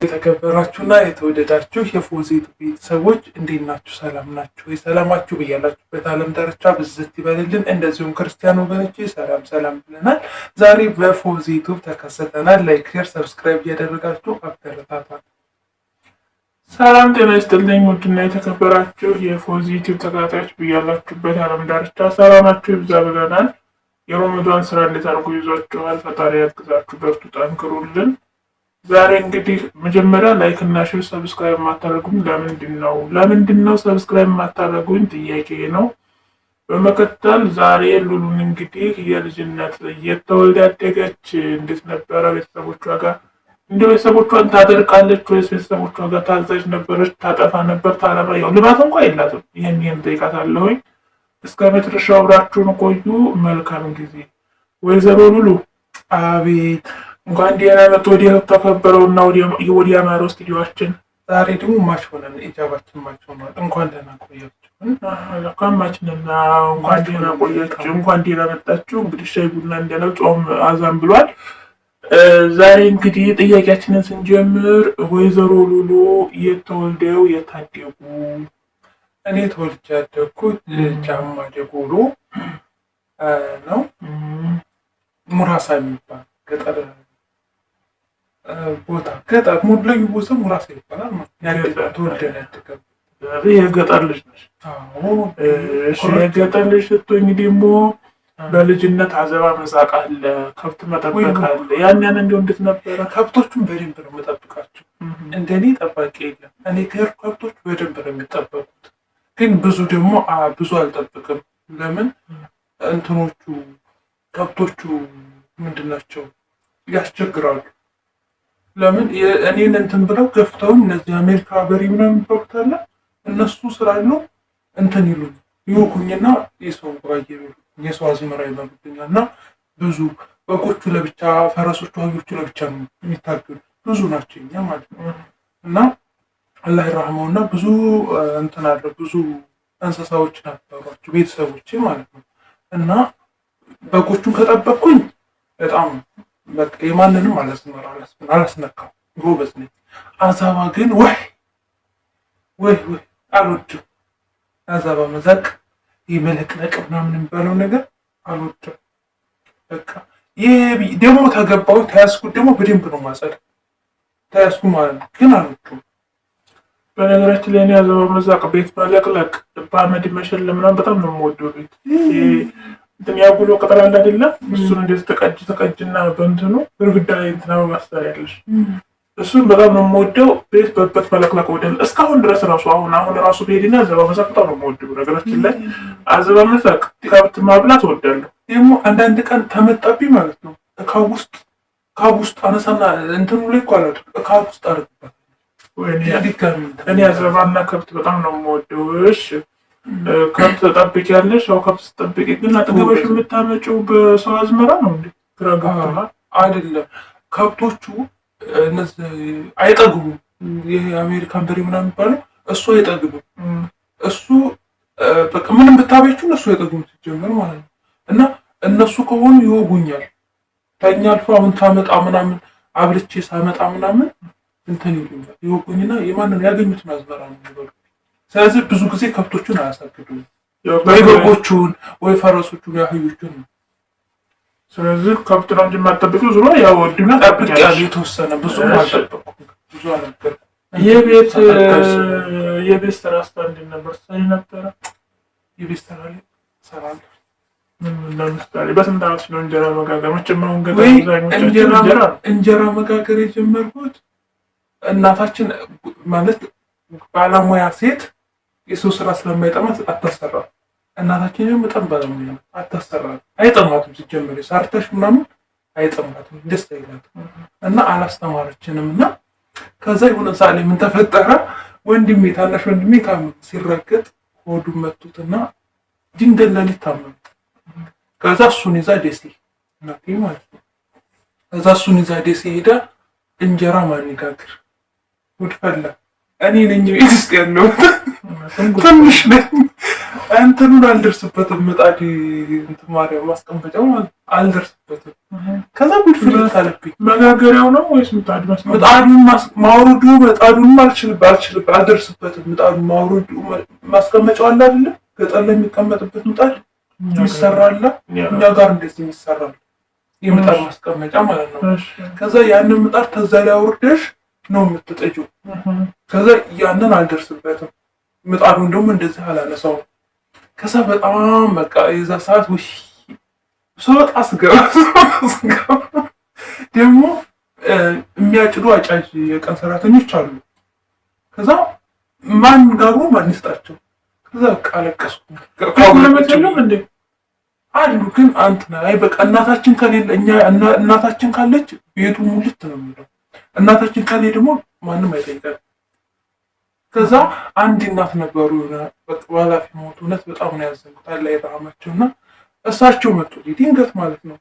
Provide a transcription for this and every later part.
የተከበራችሁና የተወደዳችሁ የፎዚት ቤተሰቦች እንዴት ናችሁ? ሰላም ናችሁ? የሰላማችሁ በያላችሁበት ዓለም ዳርቻ ብዝት ይበልልን። እንደዚሁም ክርስቲያን ወገኖቼ ሰላም ብለናል። ዛሬ በፎዚቱ ተከሰተናል። ላይክ፣ ሼር፣ ሰብስክራይብ እያደረጋችሁ አበረታቷል። ሰላም ጤና ይስጥልኝ። ውድና የተከበራችሁ የፎዚቱ ተከታታዮች በያላችሁበት ዓለም ዳርቻ ሰላማችሁ ይብዛ ብለናል። የሮመዳን ስራ እንዴት አድርጎ ይዟችኋል? ፈጣሪ ያግዛችሁ፣ በርቱ፣ ጠንክሩልን። ዛሬ እንግዲህ መጀመሪያ ላይክ እና ሼር ሰብስክራይብ ማታደርጉኝ ለምንድን ነው ሰብስክራይብ ማታደርጉኝ ጥያቄ ነው። በመከተል ዛሬ ሉሉን እንግዲህ የልጅነት እየተወልደ ያደገች እንዴት ነበረ ቤተሰቦቿ ጋር እንደ ቤተሰቦቿን ታደርቃለች ወይስ ቤተሰቦቿ ጋር ታዛዥ ነበረች? ታጠፋ ነበር? ታለባ? ያው ልማት እንኳን የላትም። ይሄን ጠይቃታለሁኝ። እስከ መጨረሻው አብራችሁን ቆዩ። መልካም ጊዜ። ወይዘሮ ሉሉ አቤት እንኳን ደህና መጡ ወደ ተከበረውና ወደ ያማረው ስቱዲዮአችን። ዛሬ ደግሞ ማች ሆነን ኢጃባችን ማች ሆኗል። እንኳን ደህና ቆያችሁ። ለካማችንና እንኳን ደህና ቆያችሁ፣ እንኳን ደህና መጣችሁ። እንግዲህ ሻይ ቡና እንደለው ጾም አዛን ብሏል። ዛሬ እንግዲህ ጥያቄያችንን ስንጀምር ወይዘሮ ሉሉ የተወልደው የታደጉ? እኔ ተወልጄ ያደግኩት ጃማ ደጎሎ ነው። ሙራሳ የሚባል ገጠር ቦታ ገጠር ሙድለኝ ቦታ ሙራሳ ይባላል ማለት ነው። ተወልደን ያደገው የገጠር ልጅ ነሽ? አዎ። እሺ፣ የገጠር ልጅ ስትሆኝ ደግሞ በልጅነት አዘባ መሳቅ አለ፣ ከብት መጠበቅ አለ። ያን እንደው እንዴት ነበረ? ከብቶቹን በደንብ ነው የምጠብቃቸው። እንደኔ ጠባቂ የለም። እኔ ጋር ከብቶች በደንብ ነው የሚጠበቁት። ግን ብዙ ደግሞ ብዙ አልጠብቅም። ለምን እንትኖቹ ከብቶቹ ምንድናቸው ያስቸግራሉ። ለምን እኔን እንትን ብለው ገፍተውን እነዚህ አሜሪካ በሪ ምናምን ይባሉታል እነሱ ስላሉ እንትን ይሉኝ ይወኩኝና የሰው ራይ የሰው አዝመራ ይበሉኛል። እና ብዙ በጎቹ ለብቻ፣ ፈረሶቹ፣ አህዮቹ ለብቻ ነው የሚታገሉ። ብዙ ናቸው እኛ ማለት ነው። እና አላህ ይርሐመውና ብዙ እንትን አለ ብዙ እንስሳዎች ነበሯቸው ቤተሰቦቼ ማለት ነው። እና በጎቹን ከጠበቅኩኝ በጣም በቃ የማንንም አላስነካው ጎበዝ ነኝ። አዛባ ግን ወይ አልወድም። አዛባ መዛቅ የመለቅለቅ ምናምን የሚባለው ነገር አልወድም። በቃ ይሄ ደግሞ ተገባው ተያዝኩት ደግሞ በደንብ ነው ማጸዳ ተያዝኩ ማለት ነው። ግን አልወድም። በነገራችን ላይ እኔ አዛባ መዛቅ፣ ቤት መለቅለቅ፣ በአመድ መሸለም ምናምን በጣም ነው የምወደው። ቤት እንትን ያጉሎ ቅጠል አለ አይደለ? እሱን እንደዚህ ተቀጅና በእንትኑ ግድግዳ ላይ እንትና በማስተር ያለሽ እሱን በጣም ነው የምወደው። ቤት በበት መለቅለቅ ወደል እስካሁን ድረስ ራሱ አሁን ራሱ ቤትና አዘባ መሳቅ በጣም ነው የምወደው። ነገራችን ላይ አዘባ መሳቅ ከብት ማብላት እወዳለሁ። ደግሞ አንዳንድ ቀን ተመጣብኝ ማለት ነው ካብ ውስጥ አነሳና እንትኑ ላይ እኮ አላደርግ ካብ ውስጥ አደርግበት እኔ አዘባና ከብት በጣም ነው የምወደው። እሺ ከብት ትጠብቂያለሽ? ያው ከብት ትጠብቂ ግን አጠገበሽ የምታመጪው በሰው አዝመራ ነው እንዴ? ግራ ገብቶሃል አይደለም? ከብቶቹ እነዚህ አይጠግቡም። ይሄ አሜሪካን በሪ ምናምን የሚባለው እሱ አይጠግቡም። እሱ በቃ ምንም ብታበቹ እሱ አይጠግቡም ሲጀመር ማለት ነው። እና እነሱ ከሆኑ ይወጉኛል። ተኛ አልፎ አሁን ታመጣ ምናምን አብልቼ ሳመጣ ምናምን እንትን ይሉኛል፣ ይወጉኝና የማንን ያገኙትን አዝመራ ነው የሚበሉ። ስለዚህ ብዙ ጊዜ ከብቶቹን አያሳግዱም። ወይ በጎቹን ወይ ፈረሶቹን ያህዮቹን ነው። ስለዚህ ከብት ነው እንጂ የማጠብቀው ዙሮ ያው ወድና ጠብቅ ያለ የተወሰነ ብዙ አልጠበቅኩም። ብዙ አልነበርኩም። የቤት ስራ ስታንድ ነበር ሰሪ ነበረ። የቤት ስራ ላይ ሰራለሁ። ለምሳሌ በስንት ዓመት ነው እንጀራ መጋገር መጨመሩን እንጀራ መጋገር የጀመርኩት? እናታችን ማለት ባለሙያ ሴት የሰው ስራ ስለማይጠማት አታሰራም። እናታችን ደግሞ በጣም ባለሙያ አታሰራም። አይጠማትም ሲጀመር ሰርተሽ ምናምን አይጠማትም፣ ደስ አይላትም። እና አላስተማረችንም። እና ከዛ የሆነ ሳሌ ምን ተፈጠረ? ታናሽ ወንድሜ ሲረገጥ ሆዱ መቱትና ድንገት ሌሊት ታመመ። ከዛ እሱን ይዛ ደሴ እናቴ ማለት ነው። ከዛ እሱን ይዛ ደሴ ሄዳ እንጀራ ማን ይጋግር? ጉድ ፈላ። እኔ ነኝ ቤት ውስጥ ያለው ትንሽ ነኝ እንትኑን አልደርስበትም ምጣድ እንትን ማርያም ማስቀመጫው አልደርስበትም። ከዛ ጉድ ፍልት አለብኝ። መጋገሪያው ነው ወይስ ምጣድ? ምጣዱን ማውረዱ ምጣዱን አልደርስበትም። ምጣዱን ማውረዱ ማስቀመጫው አለ አይደለ? ገጠር ላይ የሚቀመጥበት ምጣድ ይሰራል። እኛ ጋር እንደዚህ ይሰራል፣ የምጣድ ማስቀመጫ ማለት ነው። ከዛ ያንን ምጣድ ተዛ ላይ አውርደሽ ነው የምትጠጂው። ከዛ ያንን አልደርስበትም። ምጣዱን ደግሞ እንደዚህ አላነሳውም። ከዛ በጣም በቃ የዛ ሰዓት ወይ ሶጣ ስገባ ደግሞ የሚያጭዱ አጫጅ የቀን ሰራተኞች አሉ። ከዛ ማን ጋሩ ማን ይስጣቸው? ከዛ በቃ አለቀስኩ። ለመጨለም እንዴ አሉ ግን አንተና አይ በቃ እናታችን ከሌለ እኛ እናታችን ካለች ቤቱ ሙልት ነው የሚለው። እናታችን ከሌለ ደግሞ ማንም አይጠይቀን። ከዛ አንድ እናት ነበሩ በቃ ባላፊ ሞቱ። እውነት በጣም ነው ያዘንኩት። አላህ ይርሐማቸውና እሳቸው መጡ ድንገት ማለት ነው።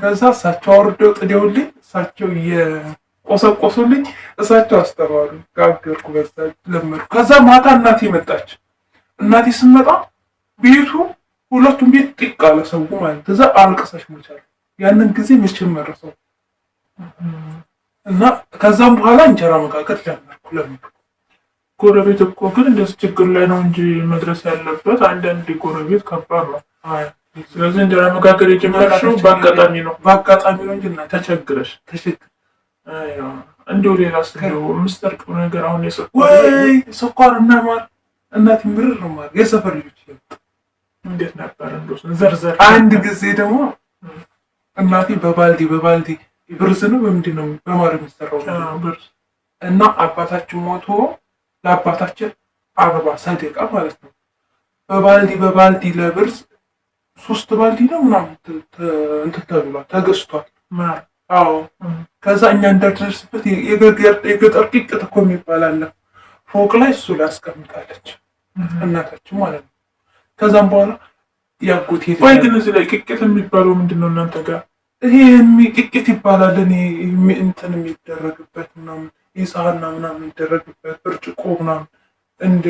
ከዛ እሳቸው አውርደው ጥደውልኝ እሳቸው የቆሰቆሱልኝ እሳቸው አስተማሩ። ጋገርኩ በዛ ለመድኩ። ከዛ ማታ እናቴ መጣች። እናቴ ስትመጣ ቤቱ ሁለቱም ቤት ጥቅ አለ ሰው ማለት። ከዛ አልቀሰሽ ሞቻል። ያንን ጊዜ መቼም መረሰው እና ከዛም በኋላ እንጀራ መጋገር ለመድኩ። ጎረቤት እኮ ግን እንደዚህ ችግር ላይ ነው እንጂ መድረስ ያለበት። አንዳንድ ጎረቤት ከባድ ነው። ስለዚህ እንጀራ መጋገር የጀመርሽው በአጋጣሚ ነው እንጂ እና ተቸግረሽ እንደው ሌላ ስለው ምስተርቅ ነገር አሁን ስኳር እና ማር እናት ምርር ነው ማለት የሰፈር ልጆች እንዴት ነበር እንደው ዘርዘር። አንድ ጊዜ ደግሞ እናቴ በባልዲ ብርዝ ነው በምንድን ነው በማር የሚሰራው ብርዝ እና አባታችን ሞቶ ለአባታችን አበባ ሰደቃ ማለት ነው። በባልዲ ለብርዝ 3 ባልዲ ነው ምናምን እንትን ተብሏል ተገዝቷል። አዎ ከዛ እኛ እንዳደረስበት የገጠር ቂቅት እኮ የሚባል አለ ፎቅ ላይ እሱ ላይ አስቀምጣለች እናታችን ማለት ነው። ከዛም በኋላ ያጎቴ ወይ ግን እዚህ ላይ ቂቅት የሚባለው ምንድነው እናንተ ጋር? ይሄ ቂቅት ይባላል። እኔ እንትን የሚደረግበት ምናምን የሳህና ምናምን የሚደረግበት ብርጭቆ ምናምን እንደ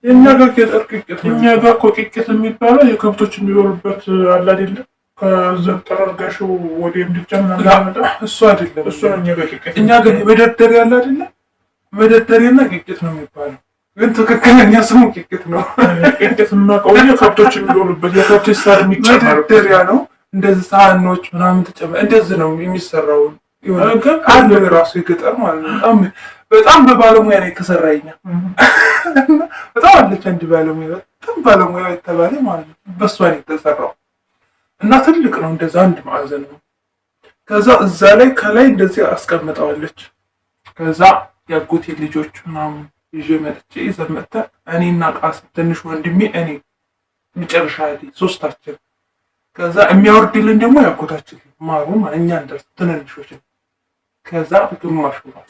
የኛ ጋር ገጠር ቂቅት ነው። እኛ ጋር እኮ ቂቅት የሚባለው የከብቶች የሚበሉበት አለ አይደለ? ከዘጠረርጋሽው ወደ ምድጃ ምናምን እሱ አይደለም። እሱ ነው እኛ ጋር ቂቅት። እኛ ጋር መደርደሪያ አለ አይደለ? መደርደሪያና ቂቅት ነው የሚባለው። ግን ትክክለኛ ስሙ ቂቅት ነው። ቂቅት የማውቀው የከብቶች የሚበሉበት የከብቶች ሳር የሚጨመርበት መደርደሪያ ነው። እንደዚህ ሳህኖች ምናምን ተጨመረ እንደዚህ ነው የሚሰራው። አለ ራሱ የገጠር ማለት ነው። በጣም በባለሙያ ነው የተሰራኛ። በጣም አለች አንድ ባለሙያ የተባለ ማለት ነው። በሷ ነው የተሰራው እና ትልቅ ነው። እንደዛ አንድ ማዕዘን ነው። ከዛ እዛ ላይ ከላይ እንደዚህ አስቀምጠዋለች። ከዛ ያጎቴ ልጆች ምናምን ይዤ መጥቼ ይዘመተ እኔና ቃስ ትንሽ ወንድሜ እኔ መጨረሻ አይደል ሶስታችን። ከዛ የሚያወርድልን ደግሞ ያጎታችን ማሩ እኛ እንደርስ ትንንሾች። ከዛ ግማሽ ነው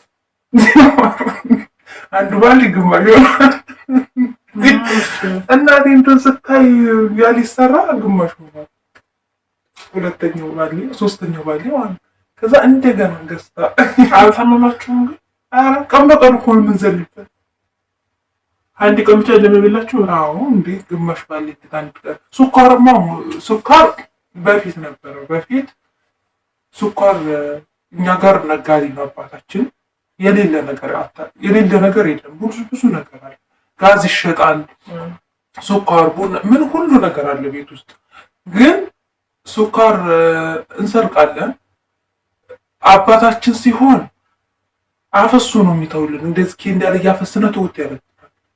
አንዱ ባል ግማሽ ነው እናቴ እንትን ስታይ ያሊሰራ ግማሽ ነው። ሁለተኛው ባል ሶስተኛው ባል ማለት ከዛ እንደገና ገዝታ አልተመማችሁም? ግን አረ ቀን በቀን እኮ የምንዘልበት አንድ ቀን ብቻ ለመብላችሁ። አዎ እንዴ ግማሽ ባል አንድ ቀን ሱካር በፊት ነበር። በፊት ሱካር እኛ ጋር ነጋዴ ነው አባታችን። የሌለ ነገር የለም። ብዙ ነገር አለ። ጋዝ ይሸጣል፣ ሱካር፣ ቡና ምን ሁሉ ነገር አለ ቤት ውስጥ። ግን ሱካር እንሰርቃለን። አባታችን ሲሆን አፈሱ ነው የሚተውልን። እንደዚህ እንዳለ እያፈስነ ተውት ያለ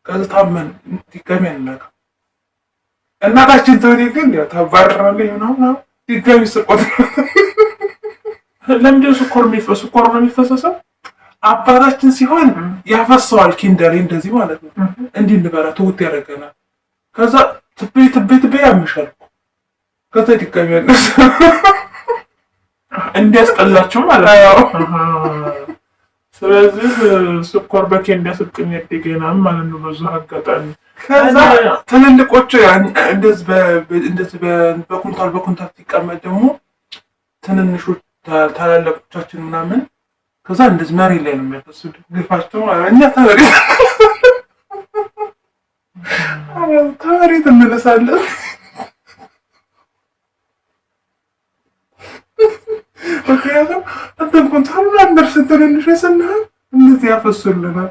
ከዛ ታመን ድጋሚ አንላካ። እናታችን ተወዴ ግን ያው ታባረራለች ምናምን ድጋሚ ስቆጥ ለምንድነው ሱካር ነው የሚፈሰሰው? አባታችን ሲሆን ያፈሰዋል ኪንደር እንደዚህ ማለት ነው። እንዲህ እንበላ ተውት ያደርገናል። ከዛ ትቤ ያምሻል። ከዛ ድጋሚ ያነሳ እንዲያስጠላችሁ ማለት ነው። ስለዚህ ሱካር በኬንዳ ስቅም ያደገና ማለት ነው። በዛ አጋጣሚ ከዛ ትልልቆቹ እንደዚህ በኩንታል ሲቀመጥ ደግሞ ትንንሾች ታላላቆቻችን ምናምን ከዛ እንደዚህ መሬት ላይ ነው የሚያፈሱት ግፋቸው ማለት እኛ ተበሪ ከመሬት እንነሳለን። ምክንያቱም አንተ እንኳን ታላላቅ ትንንሽ ስንሆን እነዚህ ያፈሱልናል።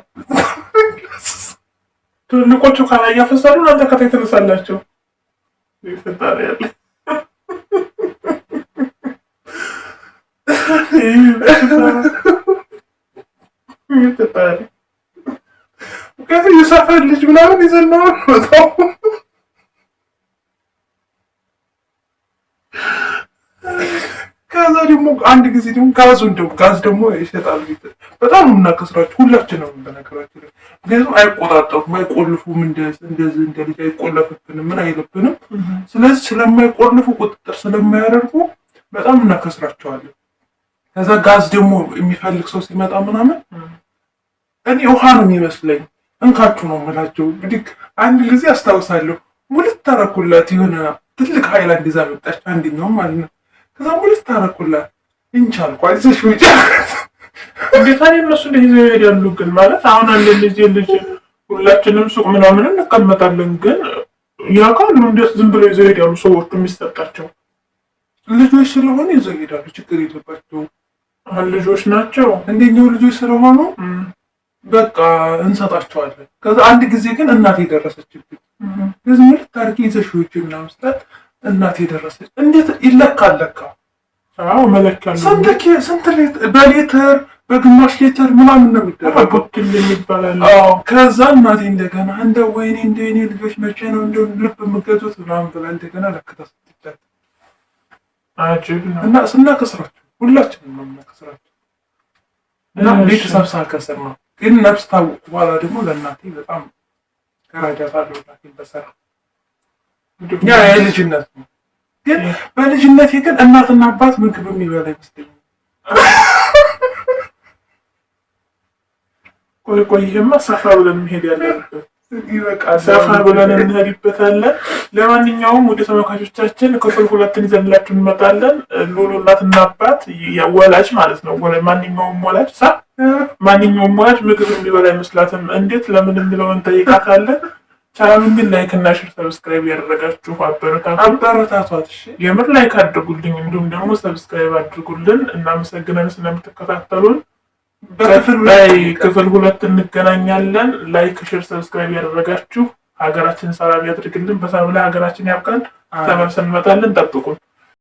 ትልቆቹ ከላይ ያፈሳሉ፣ እናንተ ከታይ ትነሳላችሁ። ይፈጣሪ ያለ ይፈጣሪ የሰፈር ልጅ ምናምን ይዘናው ወጣው። ከዛ ደግሞ አንድ ጊዜ ደግሞ ጋዝ ደግሞ ይሸጣል። በጣም ነው የምናከስራቸው ሁላችንም በነገራችን ላይ። ምክንያቱም አይቆጣጠሩም፣ አይቆልፉም። እንደዚህ እንደ ልጅ አይቆለፍብንም፣ ምን አይልብንም። ስለዚህ ስለማይቆልፉ ቁጥጥር ስለማያደርጉ በጣም እናከስራቸዋለን። ከዛ ጋዝ ደግሞ የሚፈልግ ሰው ሲመጣ ምናምን እኔ ውሃ ነው የሚመስለኝ እንካችሁ ነው የምላቸው። እንግዲህ አንድ ጊዜ አስታውሳለሁ ሙልት ታረኩላት የሆነ ትልቅ ሃይላንድ ይዛ መጣች፣ አንደኛው ማለት ነው። ከዛ ሙልት ታረኩላት እንቻል ቋይዘሽ ወጪ እንዴት አይደል እነሱ እንደዚህ ይሄዳሉ። ግን ማለት አሁን አንድ ልጅ ሁላችንም ሱቅ ምናምን እንቀመጣለን፣ ግን ያውቃሉ እንዴት ዝም ብለው ይዘው ይሄዳሉ። ሰዎቹ የሚሰጣቸው ልጆች ስለሆነ ይዘው ይሄዳሉ፣ ችግር የለባቸው። ልጆች ናቸው እንደኛው ልጆች ስለሆኑ በቃ እንሰጣቸዋለን። ከዛ አንድ ጊዜ ግን እናቴ ደረሰችብኝ። ለዚህ ምን ታርቂ ይዘሽውጭ ምናምን ስላት እናቴ ደረሰች። እንዴት ይለካል ለካ? አዎ መለካል። ስንት ሊትር በሊትር በግማሽ ሊትር ምናምን ነው የሚደረገው። ቡትል የሚባላል። አዎ ከዛ እናቴ እንደገና እንደ ወይኔ ልጆች መቼ ነው እንደው ልብ የምገዙት ምናምን ብላ እንደገና ለከታ ስትጫት አጅብ ነው። እና ስናከስራቸው ሁላችንም ነው የምናከስራቸው። እና ቤተሰብ ሳከስር ነው ግን ነፍስ ታወቁ በኋላ ደግሞ ለእናቴ በጣም ከራጃታለሁ። እናቴ በሰራ ያ የልጅነት ነው። ግን በልጅነቴ ግን እናትና አባት ምግብ የሚበላ ይመስለኛል። ቆይማ ሰፋ ብለን መሄድ ያለበት ይበቃል። ሰፋ ብለን እንሄድበታለን። ለማንኛውም ወደ ተመልካቾቻችን ክፍል 2 ይዘንላችሁ እንመጣለን። ሉሉ እናትና አባት ወላጅ ማለት ነው። ማንኛውም ወላጅ ምግብ የሚበላ አይመስላትም። እንዴት ለምን የሚለውን እንጠይቃታለን። ቻናሉን ግን ላይክ እና ሼር ሰብስክራይብ ያደረጋችሁ አበረታቷት። እሺ የምር ላይክ አድርጉልኝ፣ እንዲሁም ደግሞ ሰብስክራይብ አድርጉልን። እናመሰግናለን ስለምትከታተሉን። ክፍል 2 እንገናኛለን። ላይክ ሼር ሰብስክራይብ ያደረጋችሁ ሀገራችን ሰላም ያድርግልን። በሰላም ላይ ሀገራችን ያብቃን። ተመልሰን እንመጣለን። ጠብቁን።